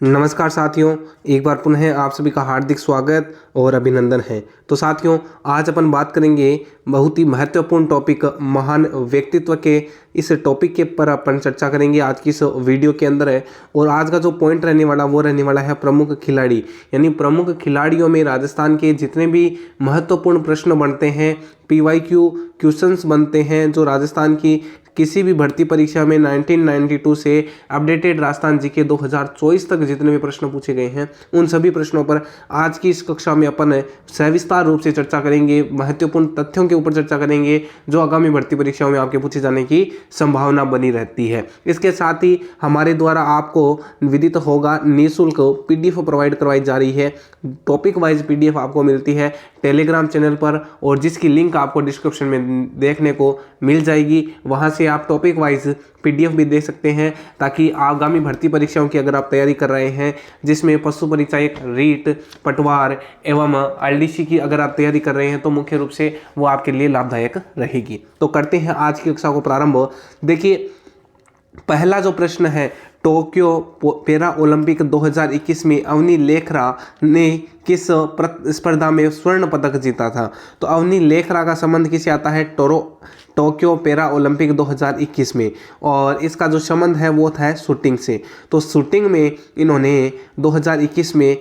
नमस्कार साथियों, एक बार पुनः आप सभी का हार्दिक स्वागत और अभिनंदन है। तो साथियों, आज अपन बात करेंगे बहुत ही महत्वपूर्ण टॉपिक महान व्यक्तित्व के। इस टॉपिक के पर अपन चर्चा करेंगे आज की इस वीडियो के अंदर है। और आज का जो पॉइंट रहने वाला वो रहने वाला है प्रमुख खिलाड़ी, यानी प्रमुख खिलाड़ियों में राजस्थान के जितने भी महत्वपूर्ण प्रश्न बनते हैं, PYQ क्वेश्चंस बनते हैं जो राजस्थान की किसी भी भर्ती परीक्षा में 1992 से अपडेटेड राजस्थान जीके 2024 तक जितने भी प्रश्न पूछे गए हैं, उन सभी प्रश्नों पर आज की इस कक्षा में अपन सविस्तार रूप से चर्चा करेंगे। महत्वपूर्ण तथ्यों के ऊपर चर्चा करेंगे जो आगामी भर्ती परीक्षाओं में आपके पूछे जाने की संभावना बनी रहती है। इसके साथ ही हमारे द्वारा आपको विदित होगा निःशुल्क PDF प्रोवाइड करवाई जा रही है। टॉपिक वाइज PDF आपको मिलती है टेलीग्राम चैनल पर, और जिसकी लिंक आपको डिस्क्रिप्शन में देखने को मिल जाएगी। वहां से आप टॉपिक वाइज PDF भी देख सकते हैं, ताकि आगामी भर्ती परीक्षाओं की अगर आप तैयारी कर रहे हैं, जिसमें पशु परिचायक, रीट, पटवार एवं RDC की अगर आप तैयारी कर रहे हैं, तो मुख्य रूप से वो आपके लिए लाभदायक रहेगी। तो करते हैं आज की कक्षा को प्रारंभ। देखिए, पहला जो प्रश्न है, टोक्यो पैरा ओलंपिक 2021 में अवनी लेखरा ने किस स्पर्धा में स्वर्ण पदक जीता था? तो अवनी लेखरा का संबंध किससे आता है? टोक्यो पैरा ओलंपिक 2021 में, और इसका जो संबंध है वो था शूटिंग से। तो शूटिंग में इन्होंने 2021 में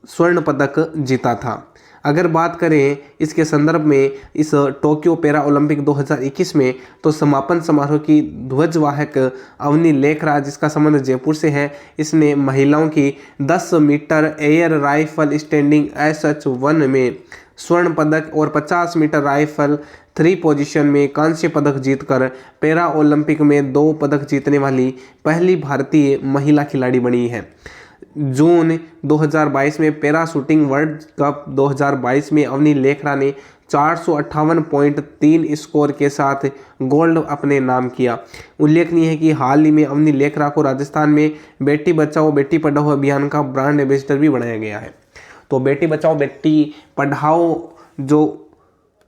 स्वर्ण पदक जीता था। अगर बात करें इसके संदर्भ में इस टोक्यो पैरा ओलंपिक 2021 में, तो समापन समारोह की ध्वजवाहक अवनी लेखरा, जिसका संबंध जयपुर से है, इसने महिलाओं की 10 metre air rifle standing SH1 में स्वर्ण पदक और 50 मीटर राइफल 3 पोजीशन में कांस्य पदक जीतकर पैरा ओलंपिक में 2 पदक जीतने वाली पहली भारतीय महिला खिलाड़ी बनी है। जून 2022 में पैरा शूटिंग वर्ल्ड कप 2022 में अवनी लेखरा ने 458.3 स्कोर के साथ गोल्ड अपने नाम किया। उल्लेखनीय है कि हाल ही में अवनी लेखरा को राजस्थान में बेटी बचाओ बेटी पढ़ाओ अभियान का ब्रांड एम्बेसडर भी बनाया गया है। तो बेटी बचाओ बेटी पढ़ाओ जो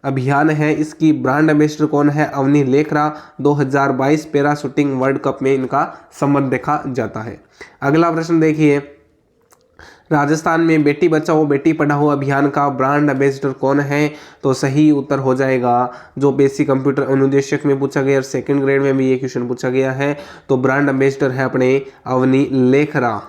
अभियान है, इसकी ब्रांड एम्बेसडर कौन है? Avani Lekhara. 2022 para shooting world cup में इनका संबंध देखा जाता है। अगला प्रश्न देखिए, राजस्थान में बेटी बचाओ बेटी पढ़ाओ अभियान का ब्रांड एम्बेसडर कौन है? तो सही उत्तर हो जाएगा जो बेसिक कंप्यूटर अनुदेशक में पूछा गया और सेकंड ग्रेड में भी ये क्वेश्चन पूछा गया है। तो ब्रांड एम्बेसडर है अपने अवनी लेखरा।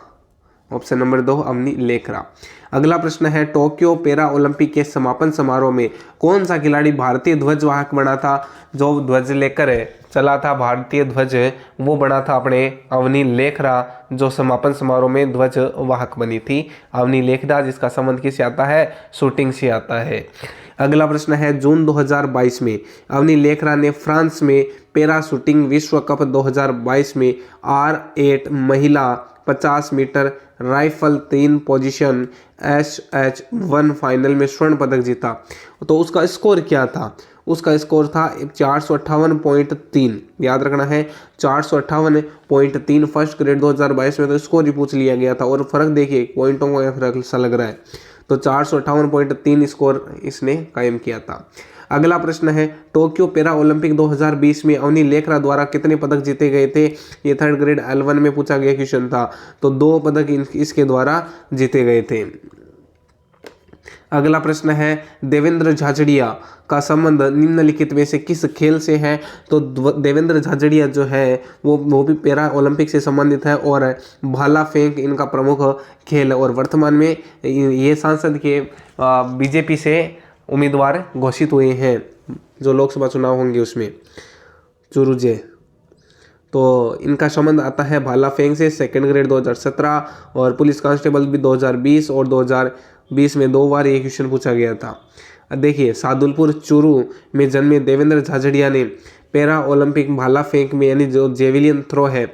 Option number 2 Avani Lekhara. अगला प्रश्न है, टोक्यो पैरा ओलंपिक के समापन समारोह में कौन सा खिलाड़ी भारतीय ध्वजवाहक बना था? जो ध्वज लेकर चला था भारतीय ध्वज, वो बना था अपने अवनी लेखरा, जो समापन समारोह में ध्वजवाहक बनी थी अवनी लेखरा, जिसका संबंध किससे आता है? शूटिंग से आता है। अगला प्रश्न है, जून 2022 में अवनी लेखरा ने फ्रांस में पैरा शूटिंग विश्व कप 2022 में R8 महिला 50 metre rifle 3 position SH1 final में स्वर्ण पदक जीता। तो उसका स्कोर क्या था? उसका स्कोर था 458.3। याद रखना है 458.3। फर्स्ट ग्रेड 2022 में तो स्कोर ही पूछ लिया गया था, और फर्क देखिए पॉइंटों का फर्क सा लग रहा है। तो 458.3 स्कोर इसने कायम किया था। अगला प्रश्न है, टोक्यो पैरा ओलंपिक 2020 में अवनी लेखरा द्वारा कितने पदक जीते गए थे? ये थर्ड ग्रेड L1 में पूछा गया क्वेश्चन था। तो 2 पदक इसके द्वारा जीते गए थे। अगला प्रश्न है, देवेंद्र झाझड़िया का संबंध निम्नलिखित में से किस खेल से है? तो देवेंद्र झाझड़िया जो है वो भी पैरा ओलंपिक से संबंधित है, और भाला फेंक इनका प्रमुख खेल है। और वर्तमान में ये सांसद के BJP से उम्मीदवार घोषित हुए हैं, जो लोकसभा चुनाव होंगे उसमें चुरुजे। तो इनका संबंध आता है भाला फेंक से। सेकंड ग्रेड 2017 और पुलिस कांस्टेबल भी 2020 और 2020 में 2 बार ये क्वेश्चन पूछा गया था। देखिए, सादुलपुर चूरू में जन्मे देवेंद्र झाझड़िया ने पैरा ओलंपिक भाला फेंक में, यानी जो जेवलिन थ्रो है,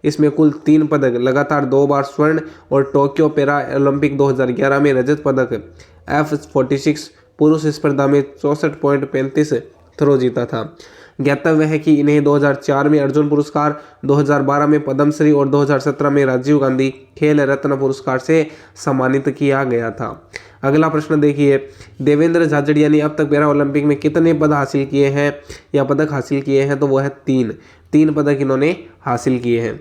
इसमें कुल 3 पदक, लगातार 2 बार स्वर्ण, और टोक्यो पैरा ओलंपिक 2011 में रजत पदक F46 पुरुष स्पर्धा में 64.35 थ्रो जीता था। ज्ञातव्य है कि इन्हें 2004 में अर्जुन पुरस्कार, 2012 में पद्मश्री और 2017 में राजीव गांधी खेल रत्न पुरस्कार से सम्मानित किया गया था। अगला प्रश्न देखिए, देवेंद्र झाझड़िया ने अब तक पैरा ओलंपिक में कितने पद हासिल किए हैं या पदक हासिल किए हैं? तो वो है 3 पदक इन्होंने हासिल किए हैं।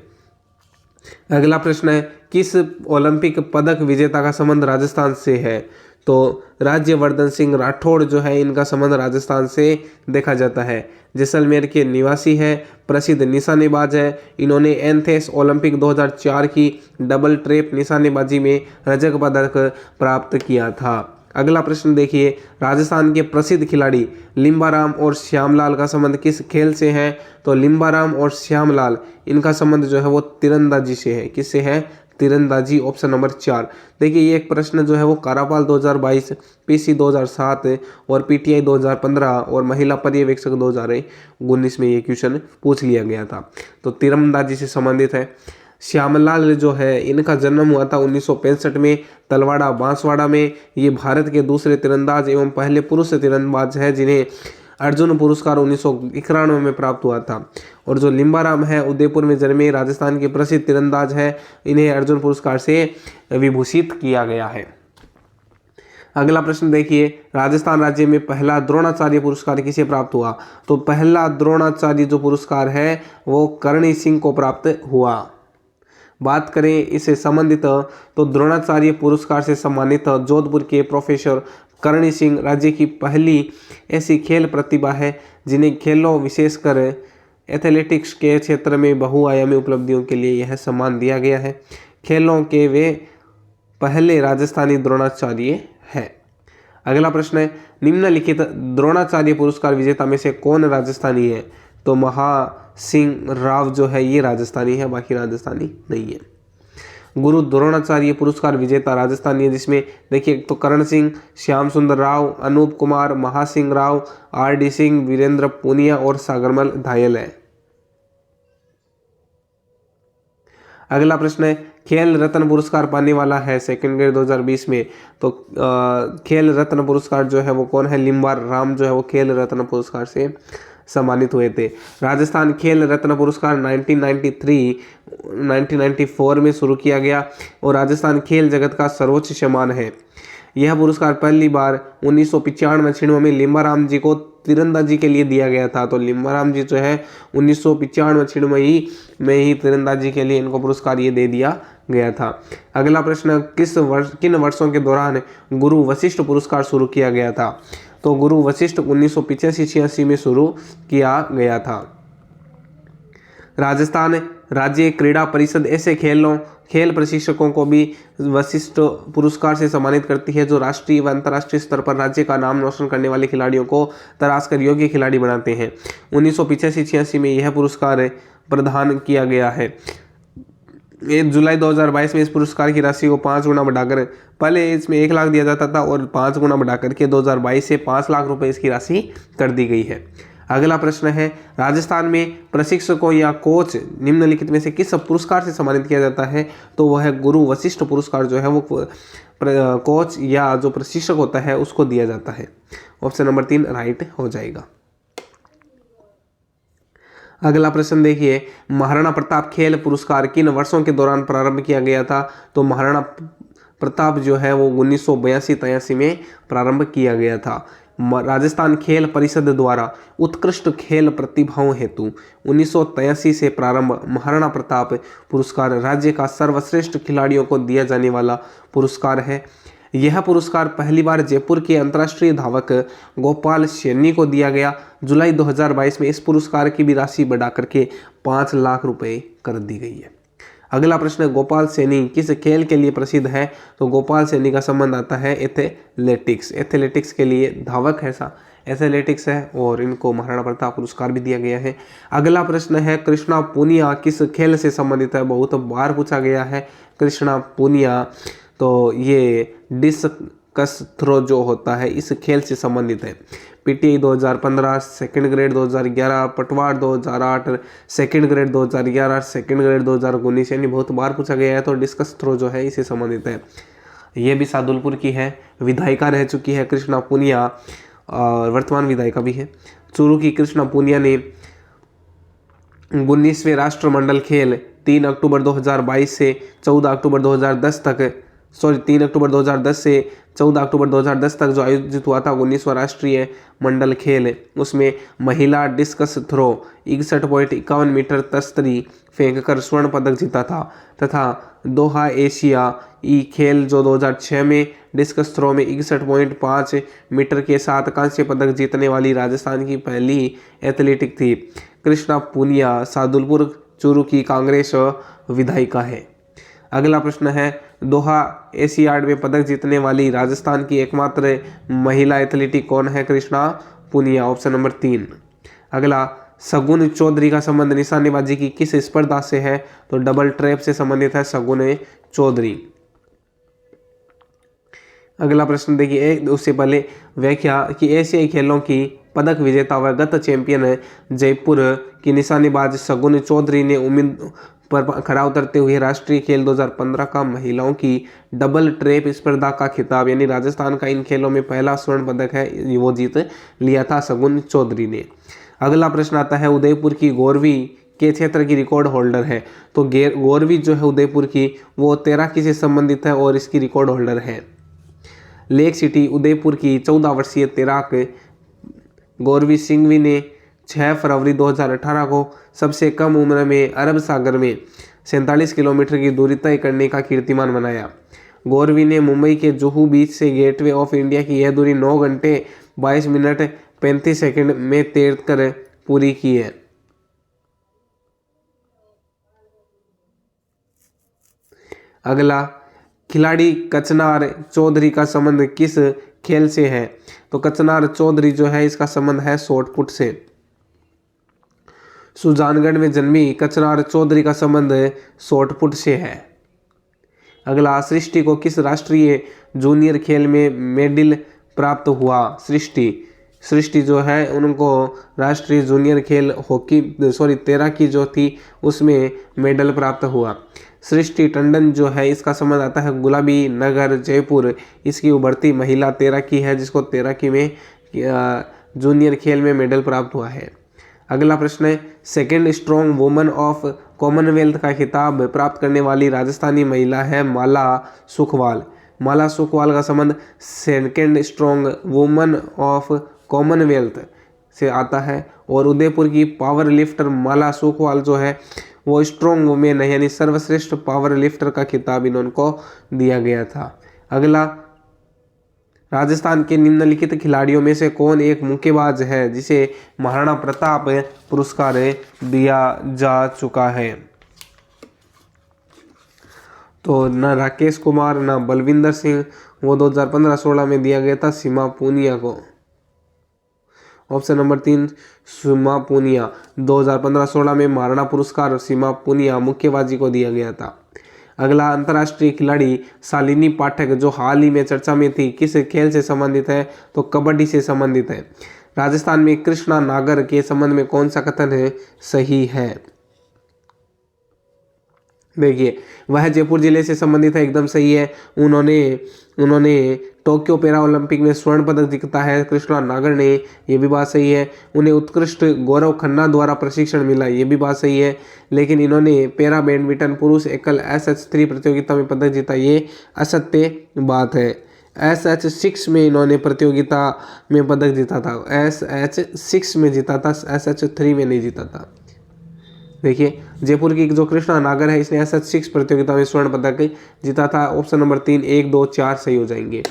अगला प्रश्न है, किस ओलंपिक पदक विजेता का संबंध राजस्थान से है? तो राज्यवर्धन सिंह राठौड़ जो है, इनका संबंध राजस्थान से देखा जाता है। जैसलमेर के निवासी है, प्रसिद्ध निशानेबाज है। इन्होंने एथेंस ओलंपिक 2004 की डबल ट्रैप निशानेबाजी में रजत पदक प्राप्त किया था। अगला प्रश्न देखिए, राजस्थान के प्रसिद्ध खिलाड़ी लिम्बाराम और श्यामलाल का संबंध किस खेल से है? तो लिम्बाराम और श्यामलाल, इनका संबंध जो है वो तीरंदाजी से है। किससे है? तीरंदाजी, ऑप्शन नंबर 4। देखिए ये एक प्रश्न जो है वो कारापाल 2022, पीसी 2007 और पीटीआई 2015 और महिला पर्यवेक्षक 2019 में ये क्वेश्चन पूछ लिया गया था। तो तीरंदाजी से संबंधित है। श्यामलाल जो है, इनका जन्म हुआ था 1965 में तलवाड़ा बांसवाड़ा में। ये भारत के दूसरे तीरंदाज एवं पहले पुरुष तीरंदाज है जिन्हें अर्जुन पुरस्कार 1991 में प्राप्त हुआ था। और जो लिम्बाराम है, उदयपुर में जन्मे राजस्थान के प्रसिद्ध तीरंदाज है। इन्हें अर्जुन पुरस्कार से विभूषित किया गया है। अगला प्रश्न देखिए, राजस्थान राज्य में पहला द्रोणाचार्य पुरस्कार किसे प्राप्त हुआ? तो पहला द्रोणाचार्य जो पुरस्कार है वो करणी सिंह को प्राप्त हुआ। बात करें इससे संबंधित तो द्रोणाचार्य पुरस्कार से सम्मानित जोधपुर के प्रोफेसर करणी सिंह राज्य की पहली ऐसी खेल प्रतिभा है जिन्हें खेलों, विशेषकर एथलेटिक्स के क्षेत्र में बहुआयामी उपलब्धियों के लिए यह सम्मान दिया गया है। खेलों के वे पहले राजस्थानी द्रोणाचार्य है। अगला प्रश्न है, निम्नलिखित द्रोणाचार्य पुरस्कार विजेता में से कौन राजस्थानी है? तो महासिंह राव जो है ये राजस्थानी है, बाकी राजस्थानी नहीं है। गुरु द्रोणाचार्य पुरस्कार विजेता राजस्थानी है, जिसमें देखिए तो करण सिंह, श्याम सुंदर राव, अनूप कुमार, महासिंह राव, आर.डी. सिंह, वीरेंद्र पूनिया और सागरमल धायल है। अगला प्रश्न है, खेल रत्न पुरस्कार पाने वाला है सेकंड ग्रेड 2020 में। तो खेल रत्न पुरस्कार जो है वो कौन है? लिम्बाराम जो है वो खेल रत्न पुरस्कार से सम्मानित हुए थे। राजस्थान खेल रत्न पुरस्कार 1994 में शुरू किया गया और राजस्थान खेल जगत का सर्वोच्च सम्मान है। यह पुरस्कार पहली बार 1995 में लिम्बाराम जी को तीरंदाजी के लिए दिया गया था। तो लिम्बाराम जी जो है 1995 में ही तीरंदाजी के लिए इनको पुरस्कार ये दे दिया गया था। अगला प्रश्न, किन वर्षों के दौरान गुरु वशिष्ठ पुरस्कार शुरू किया गया था? तो गुरु वशिष्ठ 1985-86 में शुरू किया गया था। राजस्थान राज्य क्रीड़ा परिषद ऐसे खेल प्रशिक्षकों को भी वशिष्ठ पुरस्कार से सम्मानित करती है जो राष्ट्रीय व अंतर्राष्ट्रीय स्तर पर राज्य का नाम रोशन करने वाले खिलाड़ियों को तराश कर योग्य खिलाड़ी बनाते हैं। 1985-86 में यह पुरस्कार प्रदान किया गया है। 1 जुलाई 2022 में इस पुरस्कार की राशि को 5 गुना बढ़ाकर, पहले इसमें 1 लाख दिया जाता था और 5 गुना बढ़ाकर के 2022 से 5 लाख रुपए इसकी राशि कर दी गई है। अगला प्रश्न है, राजस्थान में प्रशिक्षकों या कोच निम्नलिखित में से किस पुरस्कार से सम्मानित किया जाता है? तो वह है गुरु वशिष्ठ पुरस्कार जो है वो कोच या जो प्रशिक्षक होता है उसको दिया जाता है। ऑप्शन नंबर 3 राइट हो जाएगा। अगला प्रश्न देखिए, महाराणा प्रताप खेल पुरस्कार किन वर्षों के दौरान प्रारंभ किया गया था? तो महाराणा प्रताप जो है वो 1982-83 में प्रारंभ किया गया था। राजस्थान खेल परिषद द्वारा उत्कृष्ट खेल प्रतिभाओं हेतु 1983 से प्रारंभ महाराणा प्रताप पुरस्कार राज्य का सर्वश्रेष्ठ खिलाड़ियों को दिया जाने वाला पुरस्कार है। यह पुरस्कार पहली बार जयपुर के अंतर्राष्ट्रीय धावक गोपाल सैनी को दिया गया। जुलाई 2022 में इस पुरस्कार की भी राशि बढ़ा करके 5 लाख रुपए कर दी गई है। अगला प्रश्न, गोपाल सैनी किस खेल के लिए प्रसिद्ध है? तो गोपाल सैनी का संबंध आता है एथलेटिक्स के लिए, धावक है एथलेटिक्स है और इनको महाराणा प्रताप पुरस्कार भी दिया गया है। अगला प्रश्न है, कृष्णा पूनिया किस खेल से संबंधित है? बहुत बार पूछा गया है कृष्णा पूनिया, तो ये डिस्कस थ्रो जो होता है इस खेल से संबंधित है। पीटीआई 2015, सेकंड ग्रेड 2011, पटवार 2008, सेकंड ग्रेड 2011, सेकंड ग्रेड 2019, यानी बहुत बार पूछा गया है। तो डिस्कस थ्रो जो है इसे संबंधित है। ये भी सादुलपुर की है, विधायिका रह चुकी है कृष्णा पूनिया और वर्तमान विधायिका भी है। चूरू की कृष्णा पूनिया ने 19वें राष्ट्रमंडल खेल 3 अक्टूबर 2022 से 14 अक्टूबर 2010 तक 3 अक्टूबर 2010 से 14 अक्टूबर 2010 तक जो आयोजित हुआ था 19वां राष्ट्रीय मंडल खेल, उसमें महिला डिस्कस थ्रो 61.51 मीटर तस्तरी फेंककर स्वर्ण पदक जीता था, तथा दोहा एशियाई खेल जो 2006 में डिस्कस थ्रो में 61.5 मीटर के साथ कांस्य पदक जीतने वाली राजस्थान की पहली एथलीट थी। कृष्णा पूनिया सादुलपुर चूरू की कांग्रेस विधायिका है। अगला प्रश्न है, दोहा एशियाड में पदक जीतने वाली राजस्थान की एकमात्र महिला एथलीट कौन है? Krishna Poonia, option number 3। अगला, शगुन चौधरी का संबंध निशानेबाजी की किस स्पर्धा से है? तो डबल ट्रैप से संबंधित है शगुन चौधरी। अगला प्रश्न देखिए, उससे पहले व्याख्या कि एशियाई खेलों की पदक विजेता व गत चैंपियन जयपुर की निशानेबाज शगुन चौधरी ने उम्मीद पर खरा उतरते हुए राष्ट्रीय खेल 2015 का महिलाओं की डबल ट्रैप स्पर्धा का खिताब, यानी राजस्थान का इन खेलों में पहला स्वर्ण पदक है, वो जीत लिया था शगुन चौधरी ने। अगला प्रश्न आता है, उदयपुर की गौरवी के क्षेत्र की रिकॉर्ड होल्डर है? तो गौरवी जो है उदयपुर की, वो तैराकी से संबंधित है और इसकी रिकॉर्ड होल्डर है। लेक सिटी उदयपुर की 14 वर्षीय तैराक गौरवी सिंघवी ने 6 फरवरी 2018 को सबसे कम उम्र में अरब सागर में 47 किलोमीटर की दूरी तय करने का कीर्तिमान बनाया। गौरवी ने मुंबई के जुहू बीच से गेटवे ऑफ इंडिया की यह दूरी 9 घंटे 22 मिनट 35 सेकंड में तैरकर पूरी की है। अगला, खिलाड़ी कचनार चौधरी का संबंध किस खेल से है? तो कचनार चौधरी जो है इसका संबंध है शॉटपुट से। सुजानगढ़ में जन्मी कचनार चौधरी का संबंध शॉटपुट से है। अगला, सृष्टि को किस राष्ट्रीय जूनियर खेल में मेडल प्राप्त हुआ? सृष्टि जो है उनको राष्ट्रीय जूनियर खेल तैराकी जो थी उसमें मेडल प्राप्त हुआ। सृष्टि टंडन जो है इसका संबंध आता है गुलाबी नगर जयपुर, इसकी उभरती महिला तैराकी है जिसको तैराकी में जूनियर खेल में मेडल प्राप्त हुआ है। अगला प्रश्न है, second strong woman of Commonwealth का खिताब प्राप्त करने वाली राजस्थानी महिला है माला सुखवाल। माला सुखवाल का संबंध second strong woman of Commonwealth से आता है, और उदयपुर की पावर लिफ्टर माला सुखवाल जो है वो स्ट्रॉन्ग वुमेन है, यानी सर्वश्रेष्ठ पावर लिफ्टर का खिताब इनको दिया गया था। अगला, राजस्थान के निम्नलिखित खिलाड़ियों में से कौन एक मुक्केबाज है जिसे महाराणा प्रताप पुरस्कार दिया जा चुका है? तो न राकेश कुमार न बलविंदर सिंह, वो 2015-16 में दिया गया था सीमा पूनिया को। ऑप्शन नंबर 3 सीमा पूनिया, 2015-16 में महाराणा पुरस्कार सीमा पूनिया मुक्केबाजी को दिया गया था। अगला, अंतर्राष्ट्रीय खिलाड़ी शालिनी पाठक जो हाल ही में चर्चा में थी किस खेल से संबंधित है? तो कबड्डी से संबंधित है। राजस्थान में कृष्णा नागर के संबंध में कौन सा कथन है सही है? देखिए, वह जयपुर जिले से संबंधित है, एकदम सही है। उन्होंने टोक्यो पैरा ओलंपिक में स्वर्ण पदक जीता है कृष्णा नागर ने, ये भी बात सही है। उन्हें उत्कृष्ट गौरव खन्ना द्वारा प्रशिक्षण मिला, ये भी बात सही है। लेकिन इन्होंने पैरा बैडमिंटन पुरुष एकल SH3 प्रतियोगिता में पदक जीता, ये असत्य बात है। SH6 में इन्होंने प्रतियोगिता में पदक जीता था, SH6 में जीता था, SH3 में नहीं जीता था। देखिए, जयपुर की जो कृष्णा नागर है इसने SH6 प्रतियोगिता में स्वर्ण पदक जीता था। ऑप्शन नंबर 3 1 2 4 सही हो जाएंगे।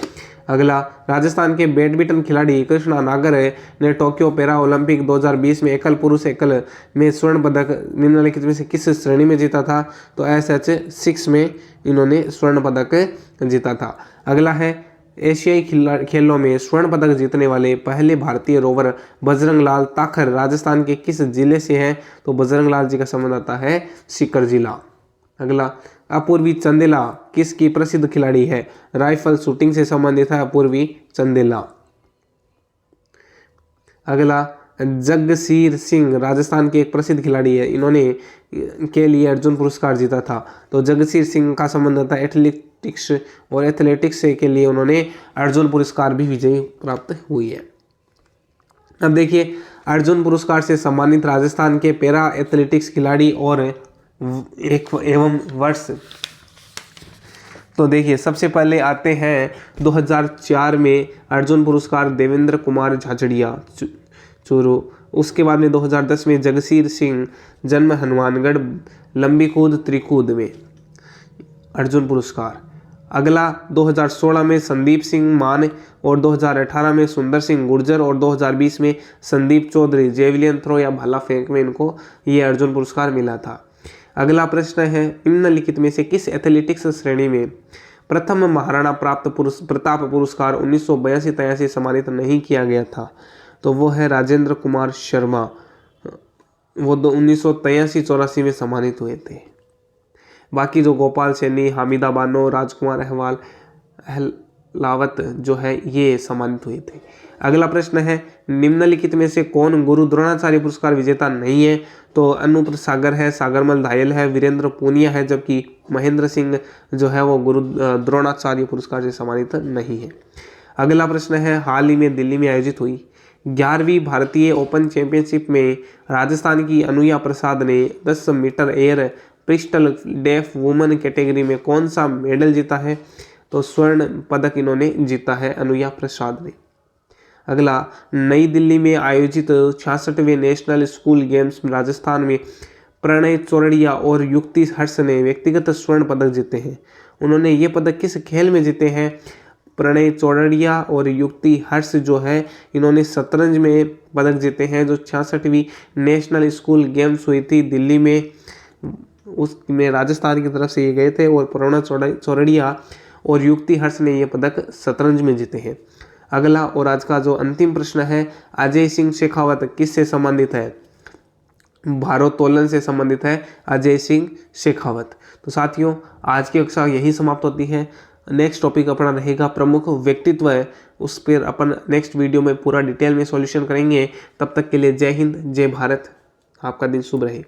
अगला, राजस्थान के बैडमिंटन खिलाड़ी कृष्णा नागर ने टोक्यो पैरा ओलंपिक 2020 में एकल पुरुष एकल में स्वर्ण पदक निम्नलिखित में से किस श्रेणी में जीता था? तो SH6 में इन्होंने स्वर्ण पदक जीता था। अगला है, एशियाई खेलों में स्वर्ण पदक जीतने वाले पहले भारतीय रोवर बजरंग लाल ताखर राजस्थान के किस जिले से हैं? तो बजरंग लाल जी का संबंध आता है सीकर जिला। अगला, अपूर्वी चंदेला किसकी प्रसिद्ध खिलाड़ी है? राइफल शूटिंग से संबंधित है अपूर्वी चंदेला। अगला, जगसीर सिंह राजस्थान के एक प्रसिद्ध खिलाड़ी है, इन्होंने के लिए अर्जुन पुरस्कार जीता था। तो जगसीर सिंह का संबंध था एथलेटिक्स, और एथलेटिक्स के लिए उन्होंने अर्जुन पुरस्कार भी विजयी प्राप्त हुई है। अब देखिए, अर्जुन पुरस्कार से सम्मानित राजस्थान के पैरा एथलेटिक्स खिलाड़ी और एवं वर्ष तो देखिए सबसे पहले आते हैं 2004 में अर्जुन पुरस्कार देवेंद्र कुमार झाझड़िया चूरू। उसके बाद में 2010 में जगसीर सिंह, जन्म हनुमानगढ़, लंबी कूद त्रिकूद में अर्जुन पुरस्कार। अगला 2016 में संदीप सिंह मान और 2018 में सुंदर सिंह गुर्जर और 2020 में संदीप चौधरी जेवलिन थ्रो या भाला फेंक में इनको ये अर्जुन पुरस्कार मिला था। अगला प्रश्न है निम्नलिखित में से किस एथलेटिक्स श्रेणी में प्रथम महाराणा प्रताप पुरस्कार 1982-83 सम्मानित नहीं किया गया था? तो वो है राजेंद्र कुमार शर्मा, वो 1983-84 में सम्मानित हुए थे। बाकी जो गोपाल सैनी, हामिदा बानो, राजकुमार अहलावत जो है ये सम्मानित हुए थे। अगला प्रश्न है निम्नलिखित में से कौन गुरु द्रोणाचार्य पुरस्कार विजेता नहीं है? तो अनूप सागर है, सागरमल धायल है, वीरेंद्र पूनिया है, जबकि महेंद्र सिंह जो है वो गुरु द्रोणाचार्य पुरस्कार से सम्मानित नहीं है। अगला प्रश्न है हाल ही में दिल्ली में आयोजित हुई 11वीं भारतीय ओपन चैंपियनशिप में राजस्थान की अनुया प्रसाद ने 10 metre air pistol deaf women category में कौन सा मेडल जीता है? तो स्वर्ण पदक इन्होंने जीता है अनुया प्रसाद ने। अगला नई दिल्ली में आयोजित 66वें नेशनल स्कूल गेम्स में राजस्थान में प्रणय चौरड़िया और युक्ति हर्ष ने व्यक्तिगत स्वर्ण पदक जीते हैं। उन्होंने ये पदक किस खेल में जीते हैं? प्रणय चौरड़िया और युक्ति हर्ष जो है इन्होंने शतरंज में पदक जीते हैं। जो 66वीं नेशनल स्कूल गेम्स हुई थी दिल्ली में, उसमें राजस्थान की तरफ से ये गए थे और प्रणय चौरड़िया और युक्ति हर्ष ने ये पदक शतरंज में जीते हैं। अगला और आज का जो अंतिम प्रश्न है अजय सिंह शेखावत किससे संबंधित है? भारोत्तोलन से संबंधित है अजय सिंह शेखावत। तो साथियों आज की कक्षा यही समाप्त होती है। नेक्स्ट टॉपिक अपना रहेगा प्रमुख व्यक्तित्व है, उस पर अपन नेक्स्ट वीडियो में पूरा डिटेल में सॉल्यूशन करेंगे। तब तक के लिए जय हिंद, जय भारत, आपका दिन शुभ रहे।